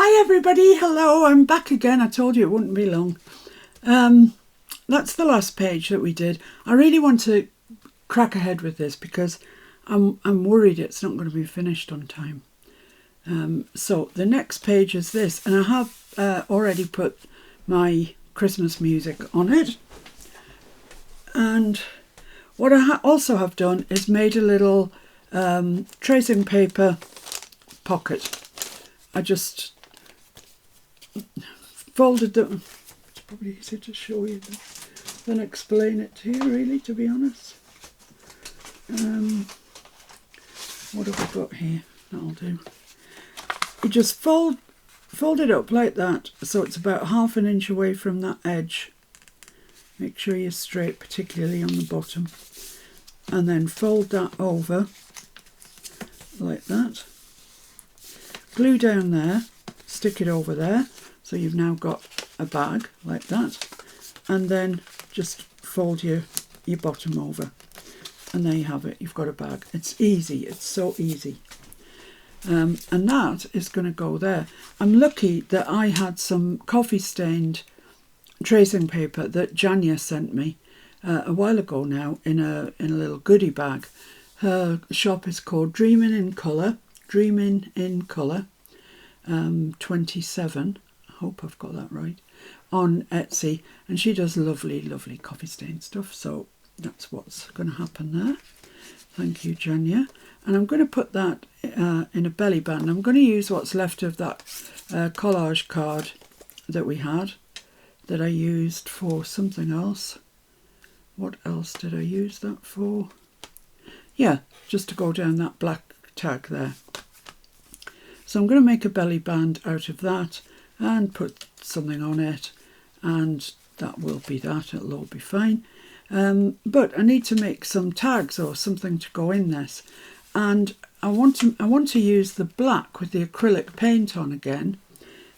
Hi everybody, hello, I'm back again. I told you it wouldn't be long. That's the last page that we did. I really want to crack ahead with this because I'm worried it's not going to be finished on time. So the next page is this, and I have already put my Christmas music on it. And what I also have done is made a little tracing paper pocket. I just folded them. It's probably easier to show you than explain it to you, really, to be honest. What have I got here? That'll do. You just fold it up like that, so it's about 1/2 inch away from that edge. Make sure you're straight, particularly on the bottom. And then fold that over like that. Glue down there, stick it over there, so you've now got a bag like that. And then just fold your bottom over. And there you have it, you've got a bag. It's easy, it's so easy. And that is going to go there. I'm lucky that I had some coffee stained tracing paper that Janya sent me a while ago now in a little goodie bag. Her shop is called Dreamin' in Colour 27. I hope I've got that right, on Etsy, and she does lovely coffee stain stuff, so that's what's going to happen there. Thank you, Janya. And I'm going to put that in a belly band. I'm going to use what's left of that collage card that we had, that I used for something else. What else did I use that for? Yeah, just to go down that black tag there. So I'm going to make a belly band out of that and put something on it, and that will be that. It'll all be fine. But I need to make some tags or something to go in this, and I want to use the black with the acrylic paint on again.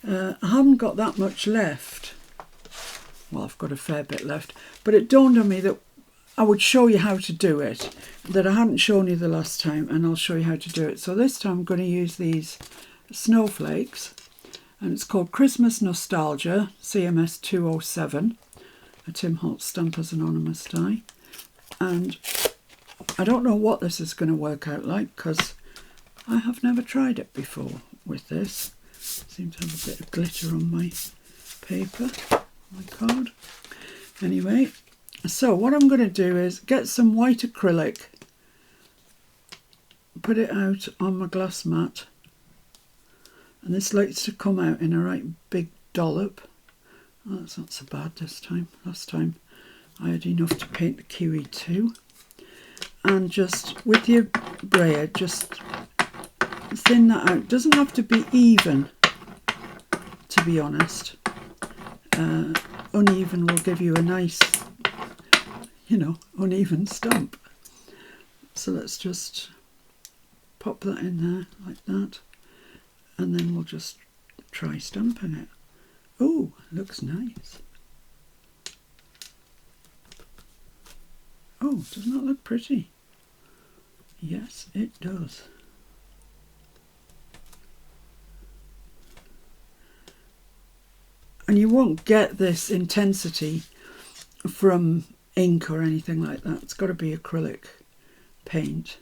I haven't got that much left. Well, I've got a fair bit left, but it dawned on me that I would show you how to do it, that I hadn't shown you the last time, and I'll show you how to do it. So this time I'm going to use these snowflakes, and it's called Christmas Nostalgia, CMS 207, a Tim Holtz Stampers Anonymous die. And I don't know what this is going to work out like, because I have never tried it before with this. Seem to have a bit of glitter on my paper, my card. Anyway, so what I'm going to do is get some white acrylic, put it out on my glass mat, and this likes to come out in a right big dollop. Oh, that's not so bad this time. Last time I had enough to paint the kiwi too. And just with your brayer, just thin that out. It doesn't have to be even, to be honest. Uneven will give you a nice, uneven stamp. So let's just pop that in there like that, and then we'll just try stamping it. Oh, looks nice. Oh, doesn't that look pretty? Yes, it does. And you won't get this intensity from ink or anything like that. It's got to be acrylic paint,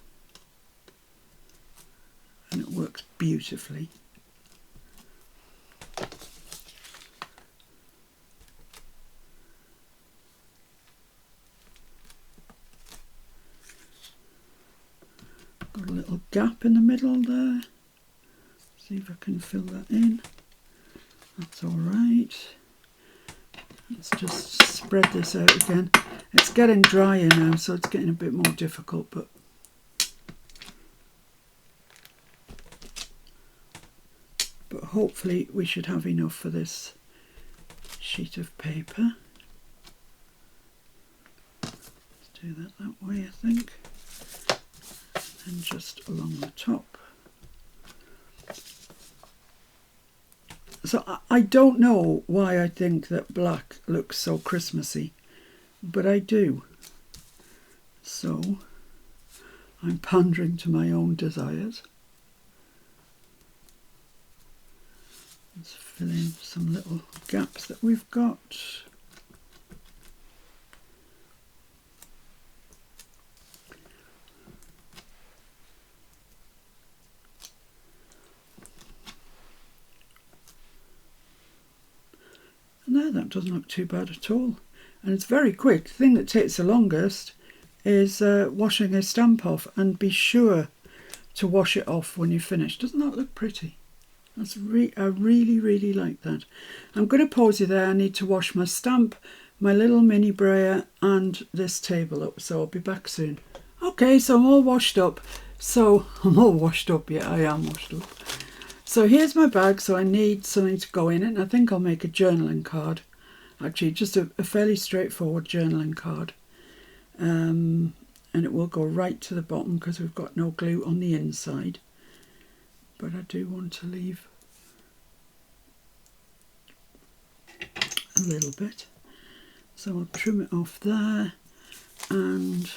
and it works beautifully. Got a little gap in the middle there. See if I can fill that in. That's all right. Let's just spread this out again. It's getting drier now, so it's getting a bit more difficult, but hopefully we should have enough for this sheet of paper. Let's do that way, I think. And just along the top. So I don't know why I think that black looks so Christmassy, but I do. So I'm pandering to my own desires. Let's fill in some little gaps that we've got. And there, that doesn't look too bad at all. And it's very quick. The thing that takes the longest is washing a stamp off, and be sure to wash it off when you finish. Doesn't that look pretty? That's I really like that. I'm going to pause you there. I need to wash my stamp, my little mini brayer, and this table up, so I'll be back soon. Okay, so I'm all washed up. Yeah, I am washed up. So here's my bag, so I need something to go in it, and I think I'll make a journaling card. Actually, just a fairly straightforward journaling card. And it will go right to the bottom because we've got no glue on the inside. But I do want to leave a little bit. So I'll trim it off there. And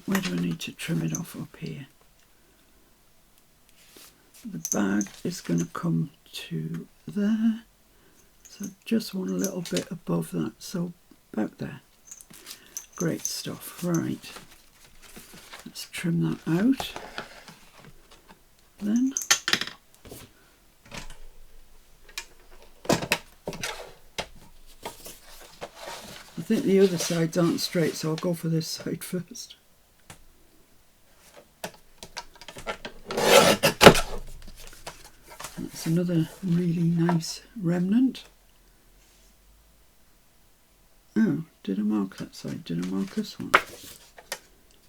where do I need to trim it off? Up here. The bag is going to come to there. So just want a little bit above that. So about there. Great stuff. Right. Let's trim that out. Then. I think the other sides aren't straight, so I'll go for this side first. That's another really nice remnant. Oh, did I mark that side? Did I mark this one?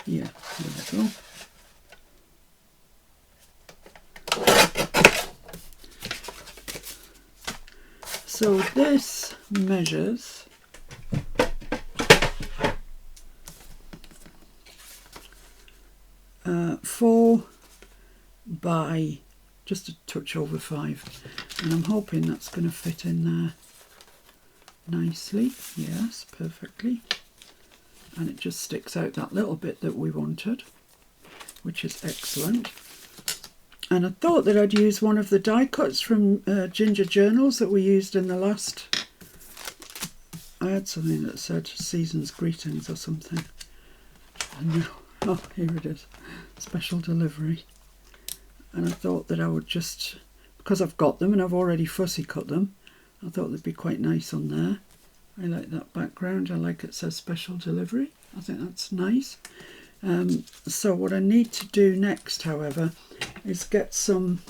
Yeah, there we go. So this measures 4 by just a touch over 5, and I'm hoping that's going to fit in there nicely. Yes, perfectly. And it just sticks out that little bit that we wanted, which is excellent. And I thought that I'd use one of the die cuts from Ginger Journals that we used in the last. I had something that said Season's Greetings or something. And now, oh, here it is, special delivery. And I thought that I would just, because I've got them and I've already fussy cut them, I thought they'd be quite nice on there. I like that background. I like it says special delivery. I think that's nice. So what I need to do next, however, is get some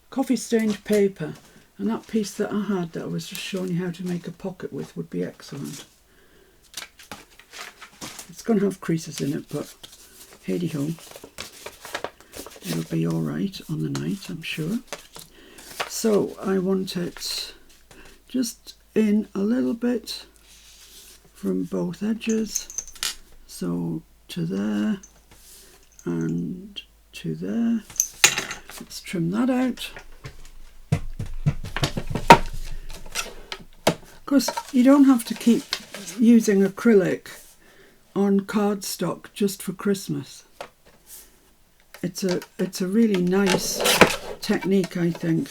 coffee stained paper, and that piece that I had that I was just showing you how to make a pocket with would be excellent. It's going to have creases in it, but heady ho, it'll be all right on the night, I'm sure. So I want it just in a little bit from both edges, so to there and to there. Let's trim that out. Of course, you don't have to keep using acrylic on cardstock just for Christmas. It's a really nice technique, I think,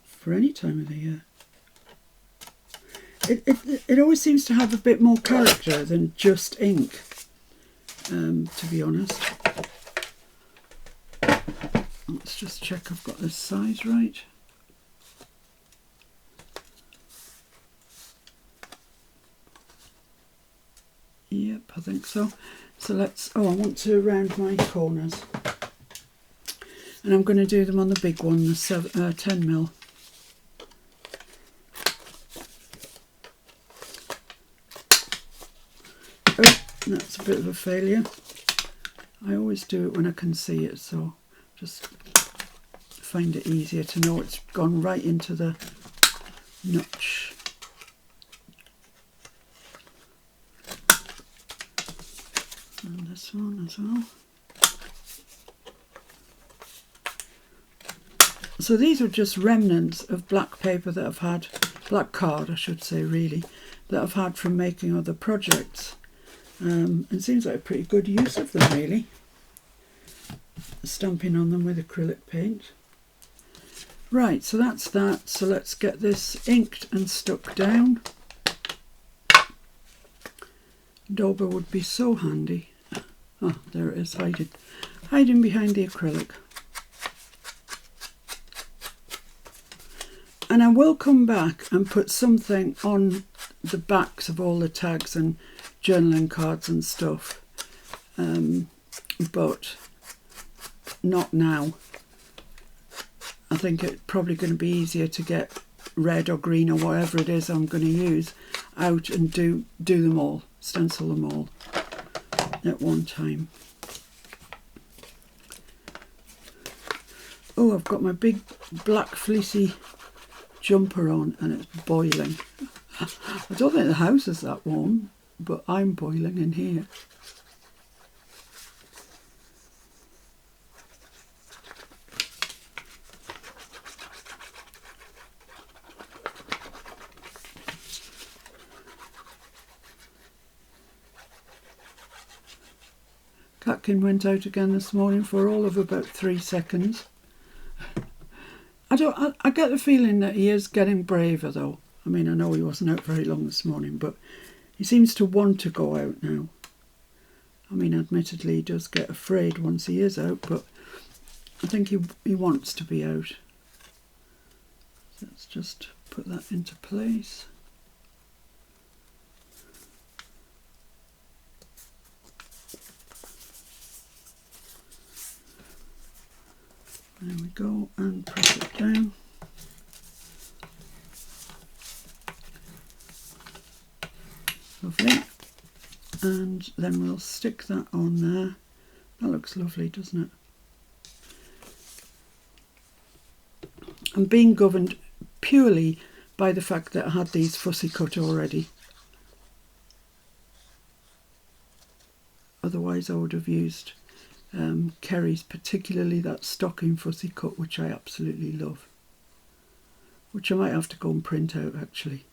for any time of the year. It always seems to have a bit more character than just ink, to be honest. Let's just check I've got this size right. Yep, I think so. So let's, I want to round my corners. And I'm going to do them on the big one, the 10mm. Oh, that's a bit of a failure. I always do it when I can see it, so just find it easier to know it's gone right into the notch. And this one as well. So these are just remnants of black paper that I've had, black card I should say really, that I've had from making other projects. And it seems like a pretty good use of them really. stamping on them with acrylic paint. Right, so that's that. So let's get this inked and stuck down. Dauber would be so handy. Oh, there it is, hiding behind the acrylic. And I will come back and put something on the backs of all the tags and journaling cards and stuff, but not now. I think it's probably going to be easier to get red or green or whatever it is I'm going to use out and do them all, stencil them all at one time. Oh, I've got my big black fleecy jumper on and it's boiling. I don't think the house is that warm, but I'm boiling in here. Catkin went out again this morning for all of about 3 seconds. I get the feeling that he is getting braver though. I mean, I know he wasn't out very long this morning, but he seems to want to go out now. I mean, admittedly, he does get afraid once he is out, but I think he wants to be out. So let's just put that into place. There we go, and press it down. Lovely. And then we'll stick that on there. That looks lovely, doesn't it? I'm being governed purely by the fact that I had these fussy cut already. Otherwise I would have used Kerry's, particularly that stocking fussy cut, which I absolutely love, which I might have to go and print out actually,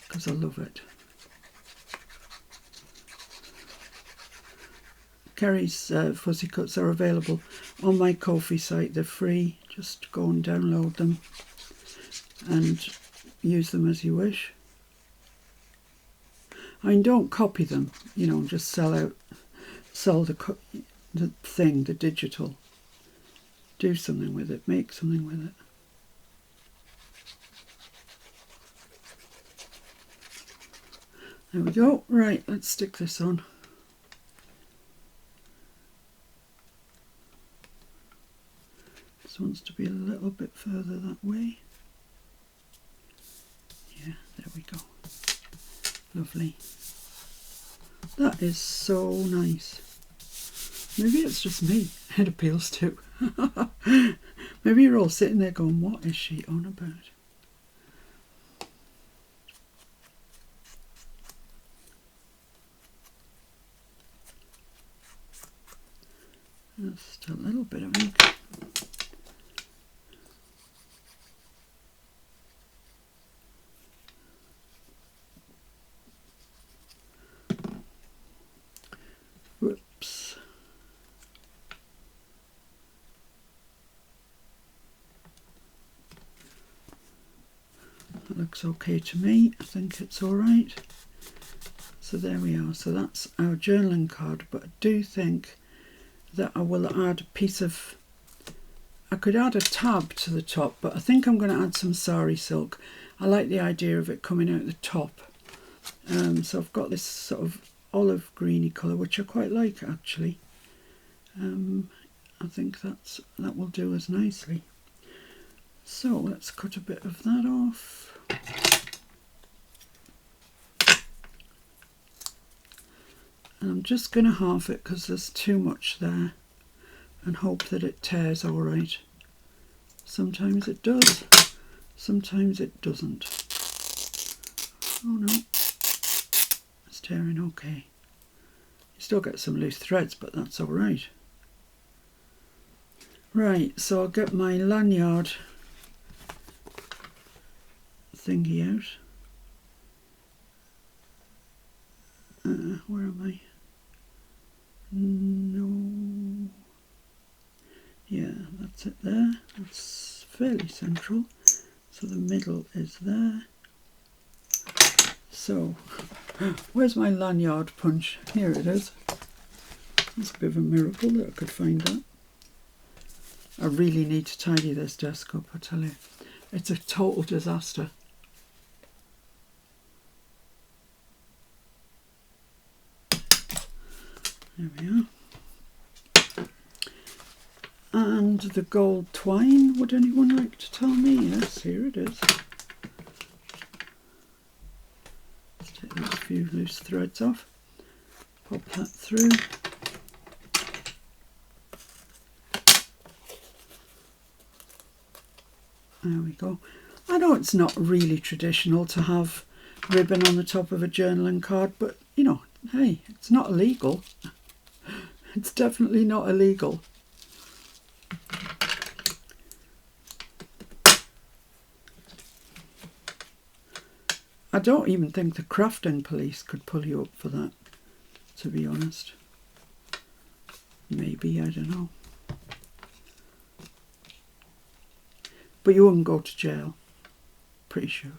because I love it. Kerry's fussy cuts are available on my Ko-fi site. They're free, just go and download them and use them as you wish. I mean, don't copy them, you know, just sell the thing, the digital. Do something with it, make something with it. There we go. Right, let's stick this on. This wants to be a little bit further that way. Yeah, there we go. Lovely. That is so nice. Maybe it's just me it appeals to. Maybe you're all sitting there going, what is she on about? Just a little bit of ink. Whoops. That looks okay to me. I think it's all right. So there we are. So that's our journaling card, but I do think that I will add a piece of, I could add a tab to the top, but I think I'm going to add some sari silk. I like the idea of it coming out the top. So I've got this sort of olive greeny colour, which I quite like actually. I think that will do us nicely. So let's cut a bit of that off. And I'm just going to half it because there's too much there, and hope that it tears all right. Sometimes it does, sometimes it doesn't. Oh no, it's tearing okay. You still get some loose threads, but that's all right. Right, so I'll get my lanyard thingy out. Where am I? No. Yeah, that's it there. That's fairly central. So the middle is there. So, where's my lanyard punch? Here it is. It's a bit of a miracle that I could find that. I really need to tidy this desk up, I tell you. It's a total disaster. There we are. And the gold twine, would anyone like to tell me? Yes, here it is. Let's take these few loose threads off. Pop that through. There we go. I know it's not really traditional to have ribbon on the top of a journaling card, but, you know, hey, it's not illegal. It's definitely not illegal. I don't even think the crafting police could pull you up for that, to be honest. Maybe, I don't know. But you wouldn't go to jail, pretty sure.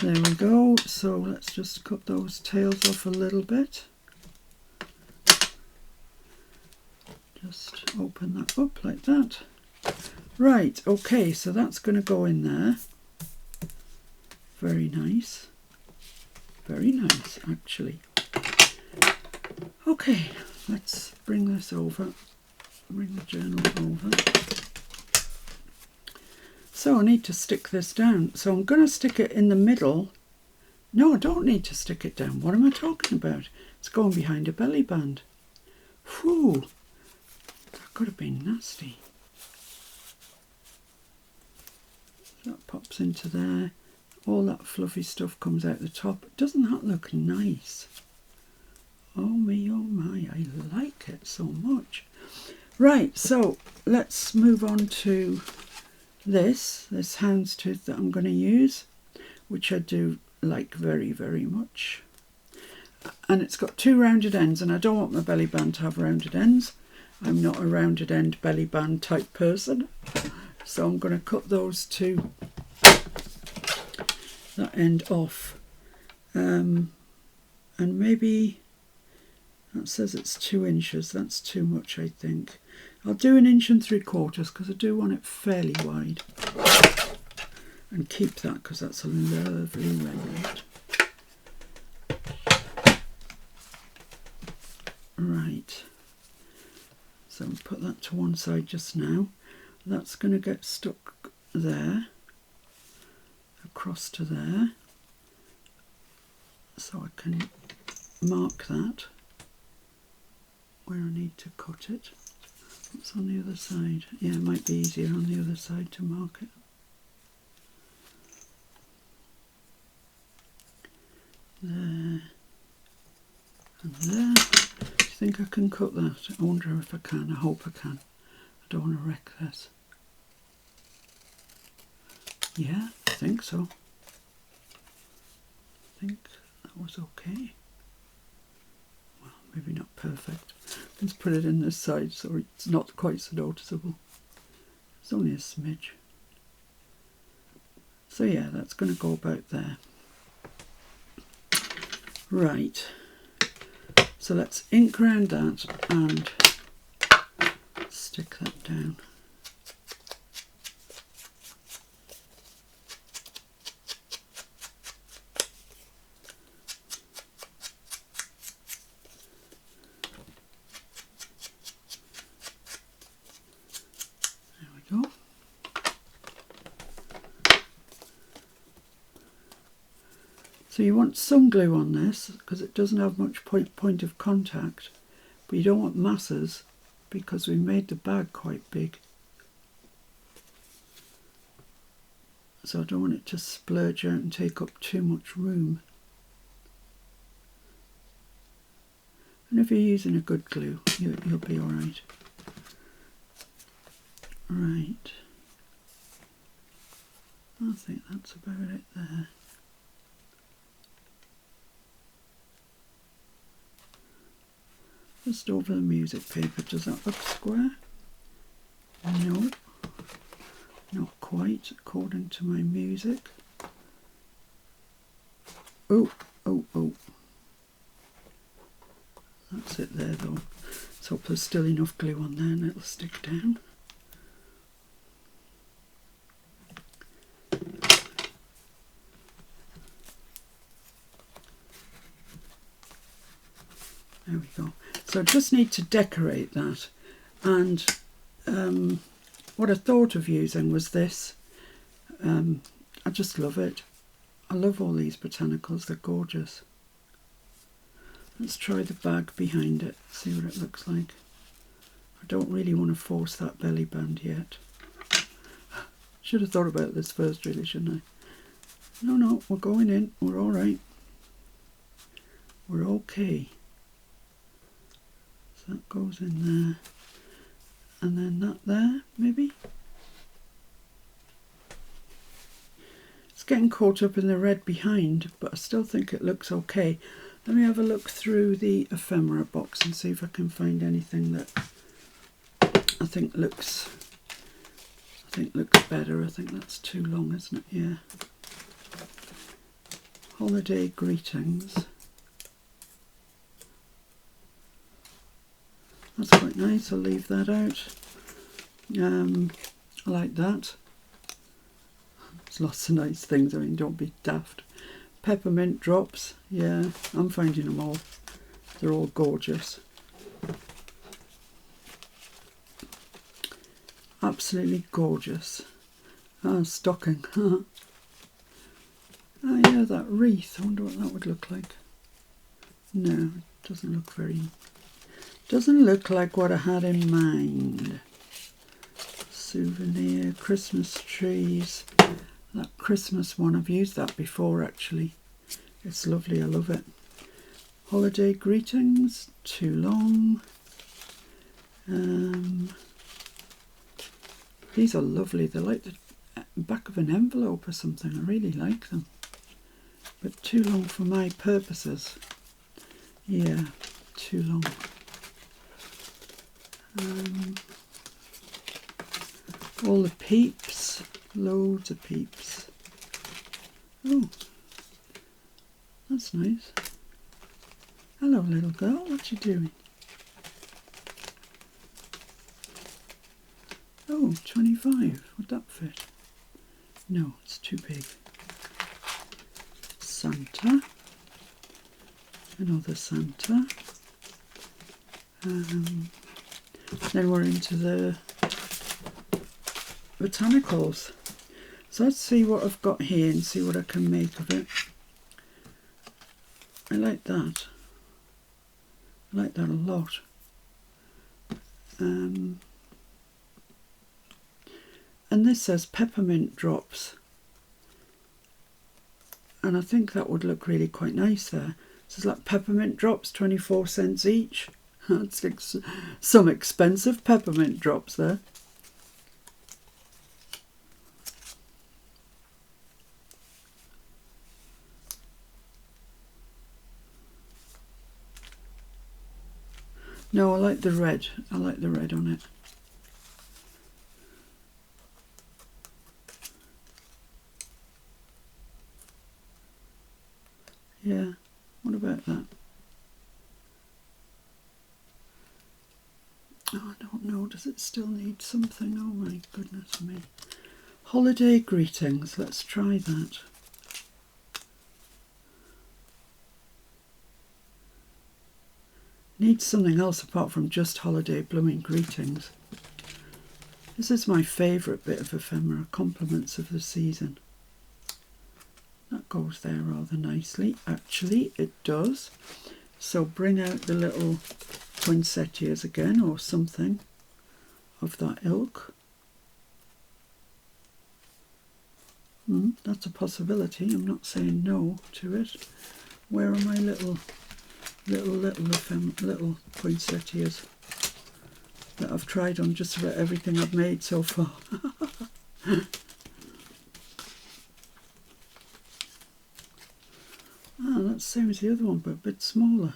There we go. So let's just cut those tails off a little bit. Just open that up like that. Right, okay, so that's going to go in there. Very nice. Very nice, actually. Okay, let's bring this over. Bring the journal over. So I need to stick this down. So I'm going to stick it in the middle. No, I don't need to stick it down. What am I talking about? It's going behind a belly band. Whew. That could have been nasty. That pops into there. All that fluffy stuff comes out the top. Doesn't that look nice? Oh me, oh my, I like it so much. Right, so let's move on to this houndstooth that I'm going to use, which I do like very, very much. And it's got two rounded ends, and I don't want my belly band to have rounded ends. I'm not a rounded end belly band type person. So I'm going to cut those two, that end off. And maybe, that says it's 2 inches. That's too much, I think. I'll do 1 3/4 inches because I do want it fairly wide. And keep that because that's a lovely remnant. Right. So I'll put that to one side just now. That's going to get stuck there, across to there. So I can mark that where I need to cut it. What's on the other side? Yeah, it might be easier on the other side to mark it. There and there. Do you think I can cut that? I wonder if I can. I hope I can. I don't want to wreck this. Yeah, I think so. I think that was okay. Well, maybe not perfect. Let's put it in this side so it's not quite so noticeable. It's only a smidge. So yeah, that's going to go about there. Right. So let's ink round that and stick that down. So you want some glue on this because it doesn't have much point of contact, but you don't want masses because we made the bag quite big. So I don't want it to splurge out and take up too much room. And if you're using a good glue, you'll be all right. Right. I think that's about it there. Just over the music paper, does that look square? No, not quite according to my music. Oh, oh, oh. That's it there though. Let's hope there's still enough glue on there and it'll stick down. There we go. So I just need to decorate that. And what I thought of using was this. I just love it. I love all these botanicals, they're gorgeous. Let's try the bag behind it, see what it looks like. I don't really want to force that belly band yet. Should have thought about this first really, shouldn't I? No, we're going in, we're alright. We're okay. So that goes in there. And then that there, maybe? It's getting caught up in the red behind, but I still think it looks okay. Let me have a look through the ephemera box and see if I can find anything that I think looks better. I think that's too long, isn't it? Yeah. Holiday greetings. That's quite nice. I'll leave that out. I like that. There's lots of nice things. I mean, don't be daft. Peppermint drops. Yeah, I'm finding them all. They're all gorgeous. Absolutely gorgeous. Ah, stocking. Oh yeah, that wreath. I wonder what that would look like. No, it doesn't look very... Doesn't look like what I had in mind. Souvenir, Christmas trees. That Christmas one, I've used that before actually. It's lovely, I love it. Holiday greetings, too long. These are lovely. They're like the back of an envelope or something. I really like them. But too long for my purposes. Yeah, too long. All the peeps, loads of peeps. Oh, that's nice. Hello little girl, what you doing? Oh, 25, would that fit? No, it's too big. Santa, another Santa. Then we're into the botanicals. So let's see what I've got here and see what I can make of it. I like that. I like that a lot. And this says peppermint drops. And I think that would look really quite nice there. So it's like peppermint drops, 24 cents each. That's like some expensive peppermint drops there. No, I like the red. I like the red on it. Yeah, what about that? Oh, I don't know. Does it still need something? Oh my goodness me. Holiday greetings. Let's try that. Needs something else apart from just holiday blooming greetings. This is my favourite bit of ephemera, compliments of the season. That goes there rather nicely. Actually, it does. So bring out the little poinsettias again or something of that ilk. That's a possibility. I'm not saying no to it. Where are my little poinsettias that I've tried on just about everything I've made so far? same as the other one, but a bit smaller.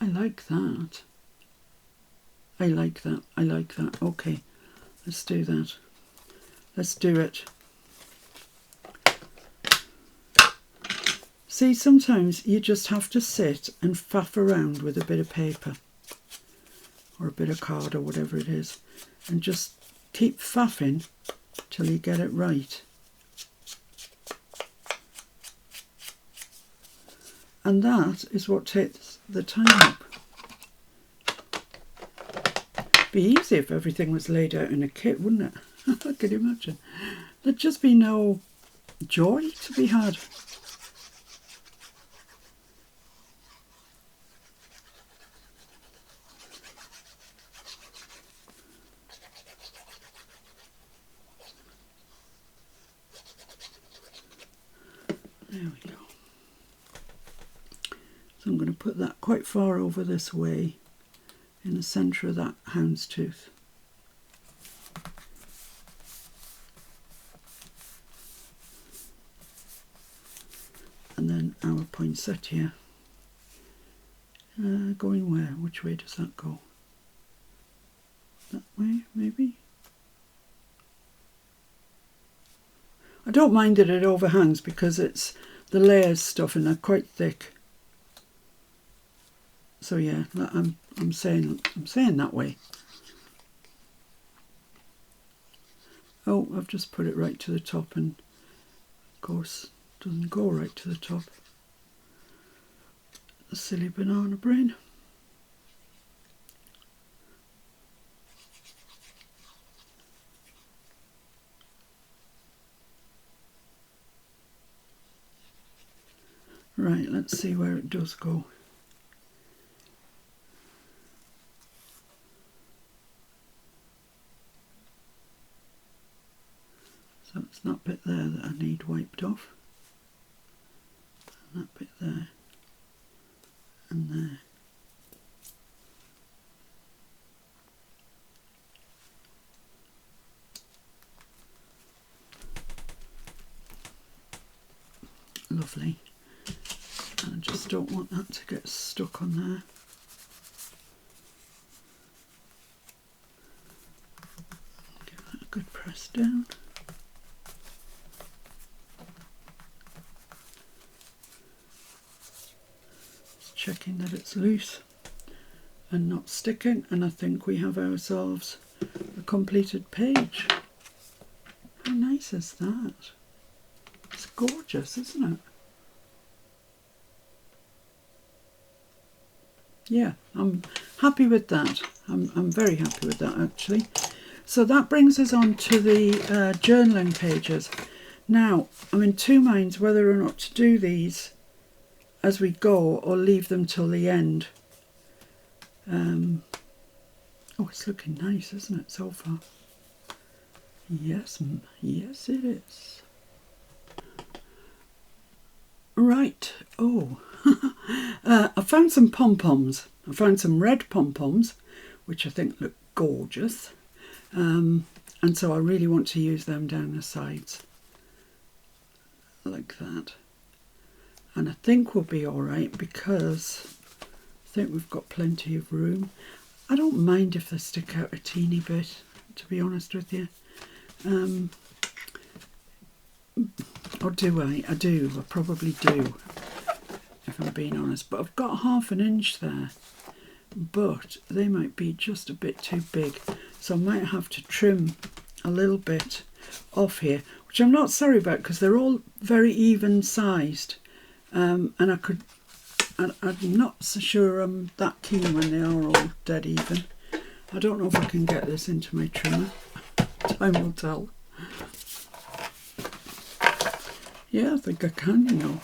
I like that. I like that. I like that. Okay, let's do that. Let's do it. See, sometimes you just have to sit and faff around with a bit of paper or a bit of card or whatever it is, and just keep faffing till you get it right. And that is what takes the time up. Be easy if everything was laid out in a kit, wouldn't it? I can imagine. There'd just be no joy to be had. There we go. So I'm going to put that quite far over this way in the centre of that houndstooth. And then our poinsettia. Going where? Which way does that go? That way, maybe? I don't mind that it overhangs because it's the layers stuff and they're quite thick. So yeah, I'm saying that way. Oh, I've just put it right to the top, and of course it doesn't go right to the top. A silly banana brain. Right, let's see where it does go. So it's that bit there that I need wiped off. And that bit there. And there. Lovely. And I just don't want that to get stuck on there. Give that a good press down. Just checking that it's loose and not sticking, and I think we have ourselves a completed page. How nice is that? It's gorgeous, isn't it? Yeah, I'm happy with that. I'm very happy with that, actually. So that brings us on to the journaling pages. Now, I'm in two minds whether or not to do these as we go or leave them till the end. Oh, it's looking nice, isn't it, so far? Yes, yes it is. Right, oh, I found some pom-poms. I found some red pom-poms, which I think look gorgeous. And so I really want to use them down the sides, like that. And I think we'll be all right because I think we've got plenty of room. I don't mind if they stick out a teeny bit, to be honest with you. Or do I? I do. I probably do, if I'm being honest. But I've got 1/2 inch there. But they might be just a bit too big. So I might have to trim a little bit off here, which I'm not sorry about because they're all very even sized. And I'm not so sure I'm that keen when they are all dead even. I don't know if I can get this into my trimmer. Time will tell. Yeah, I think I can, you know.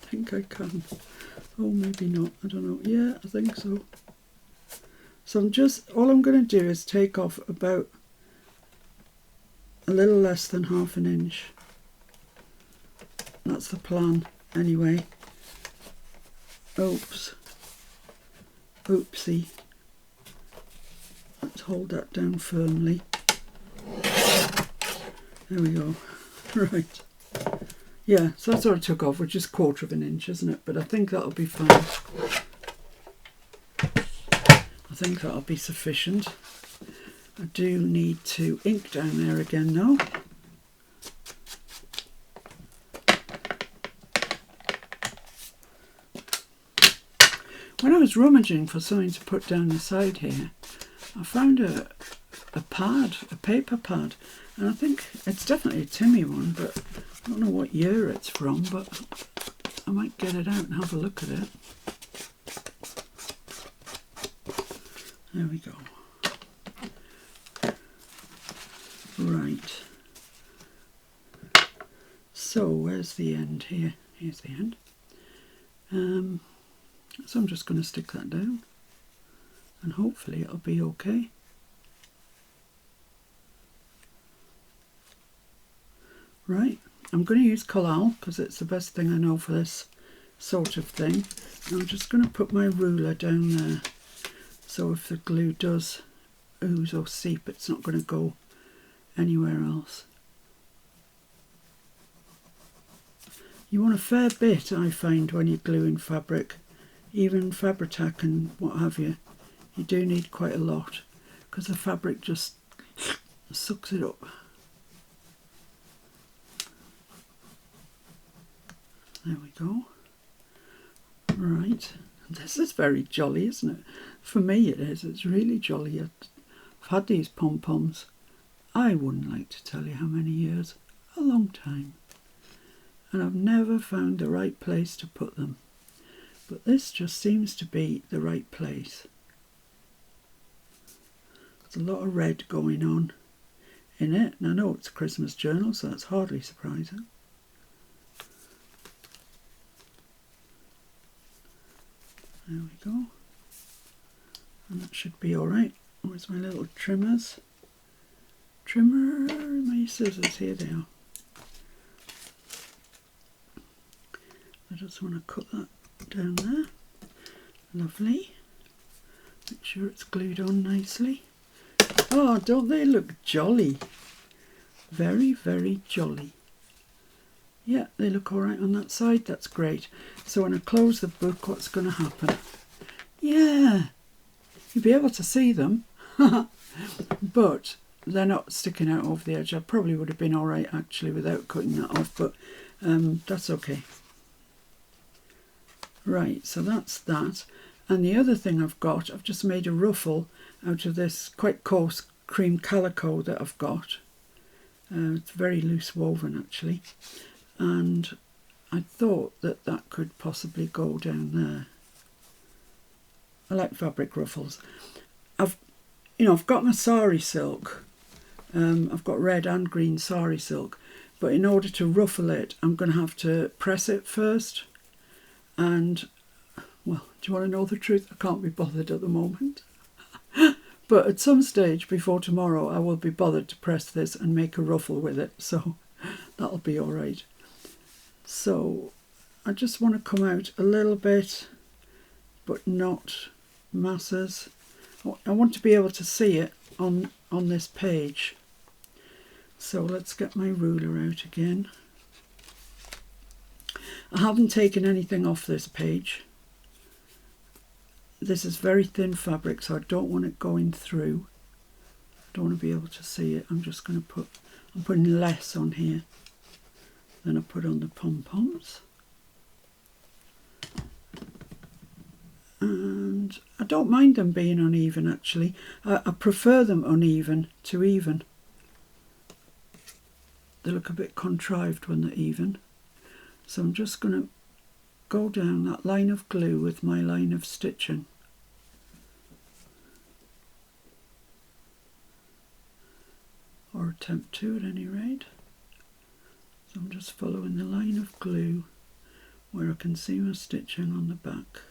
I think I can. Oh, maybe not. I don't know. Yeah, I think so. So all I'm going to do is take off about a little less than 1/2 inch. That's the plan, anyway. Oops. Oopsie. Let's hold that down firmly. There we go. Right. Yeah, so that's what I took off, which is 1/4 of an inch, isn't it? But I think that'll be fine. I think that'll be sufficient. I do need to ink down there again now. When I was rummaging for something to put down the side here, I found a pad, a paper pad, and I think it's definitely a Timmy one, but I don't know what year it's from, but I might get it out and have a look at it. There we go. Right. So where's the end here? Here's the end. So I'm just going to stick that down and hopefully it'll be okay. Right, I'm going to use Collal because it's the best thing I know for this sort of thing. And I'm just going to put my ruler down there so if the glue does ooze or seep, it's not going to go anywhere else. You want a fair bit, I find, when you're gluing fabric. Even Fabri-Tac and what have you, you do need quite a lot because the fabric just sucks it up. There we go. Right, this is very jolly, isn't it? For me it is, it's really jolly. I've had these pom-poms, I wouldn't like to tell you how many years, a long time. And I've never found the right place to put them. But this just seems to be the right place. There's a lot of red going on in it. And I know it's a Christmas journal, so that's hardly surprising. There we go. And that should be alright. Where's my little trimmers? My scissors, here they are. I just want to cut that down there. Lovely. Make sure it's glued on nicely. Oh, don't they look jolly? Very, very jolly. Yeah, they look all right on that side. That's great. So when I close the book, what's going to happen? Yeah, you'll be able to see them. But they're not sticking out over the edge. I probably would have been all right, actually, without cutting that off. But that's okay. Right, so that's that. And the other thing I've got, I've just made a ruffle out of this quite coarse cream calico that I've got. It's very loose woven, actually. And I thought that that could possibly go down there. I like fabric ruffles. I've got my sari silk. I've got red and green sari silk. But in order to ruffle it, I'm going to have to press it first. And, well, do you want to know the truth? I can't be bothered at the moment. But at some stage before tomorrow, I will be bothered to press this and make a ruffle with it. So that'll be all right. So I just want to come out a little bit, but not masses. I want to be able to see it on this page. So let's get my ruler out again. I haven't taken anything off this page. This is very thin fabric, so I don't want it going through. I don't want to be able to see it. I'm just going to I'm putting less on here than I put on the pom-poms. And I don't mind them being uneven, actually. I prefer them uneven to even. They look a bit contrived when they're even. So I'm just going to go down that line of glue with my line of stitching. Or attempt to, at any rate. So I'm just following the line of glue where I can see my stitching on the back.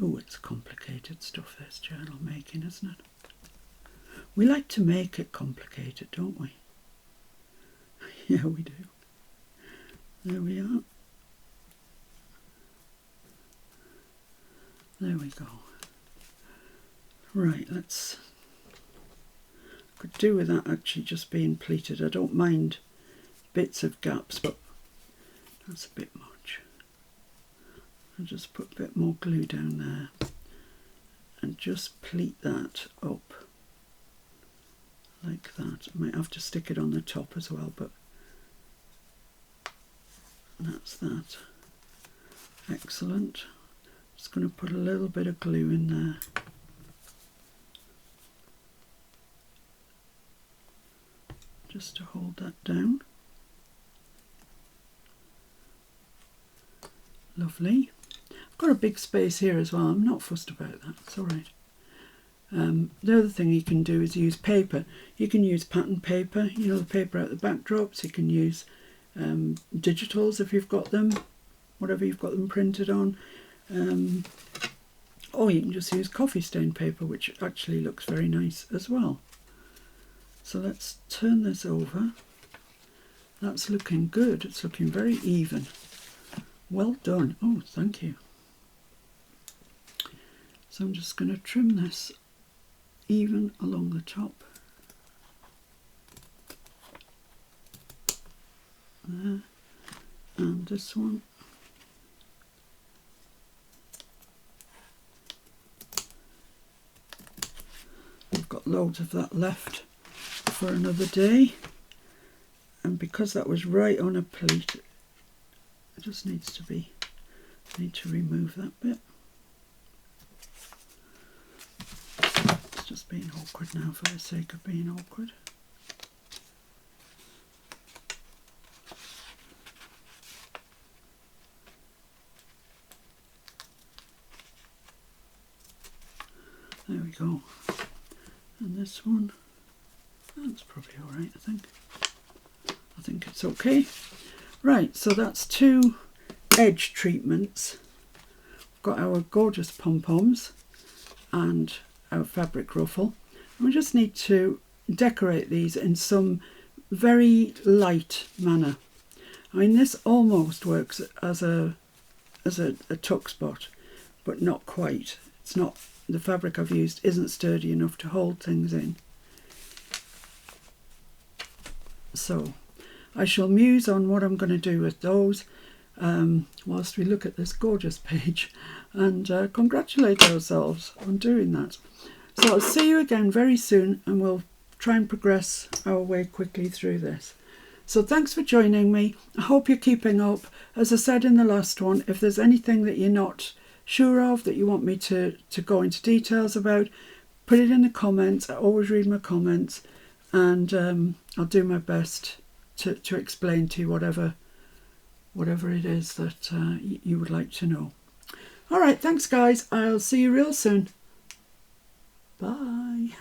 Oh, it's complicated stuff, this journal making, isn't it? We like to make it complicated, don't we? Yeah, we do. There we are. There we go. Right, let's... Could do with that actually just being pleated. I don't mind bits of gaps, but that's a bit much. I'll just put a bit more glue down there and just pleat that up like that. I might have to stick it on the top as well, but that's that. Excellent. Just going to put a little bit of glue in there. Just to hold that down. Lovely. I've got a big space here as well. I'm not fussed about that. It's all right. The other thing you can do is use paper. You can use pattern paper, you know, the paper out the backdrops. You can use digitals if you've got them, whatever you've got them printed on. Or you can just use coffee stain paper, which actually looks very nice as well. So let's turn this over. That's looking good. It's looking very even. Well done. Oh, thank you. So I'm just going to trim this even along the top. There. And this one. I've got loads of that left for another day, and because that was right on a pleat, it just needs to be, need to remove that bit. It's just being awkward now for the sake of being awkward. There we go. And this one, that's probably all right, I think. I think it's okay. Right, so that's 2 edge treatments. We've got our gorgeous pom-poms and our fabric ruffle. And we just need to decorate these in some very light manner. I mean, this almost works as a tuck spot, but not quite. It's not, the fabric I've used isn't sturdy enough to hold things in. So I shall muse on what I'm going to do with those whilst we look at this gorgeous page and congratulate ourselves on doing that. So I'll see you again very soon, and we'll try and progress our way quickly through this. So thanks for joining me. I hope you're keeping up. As I said in the last one, if there's anything that you're not sure of, that you want me to go into details about, put it in the comments. I always read my comments, and I'll do my best to explain to you whatever it is that you would like to know. All right, thanks guys. I'll see you real soon. Bye.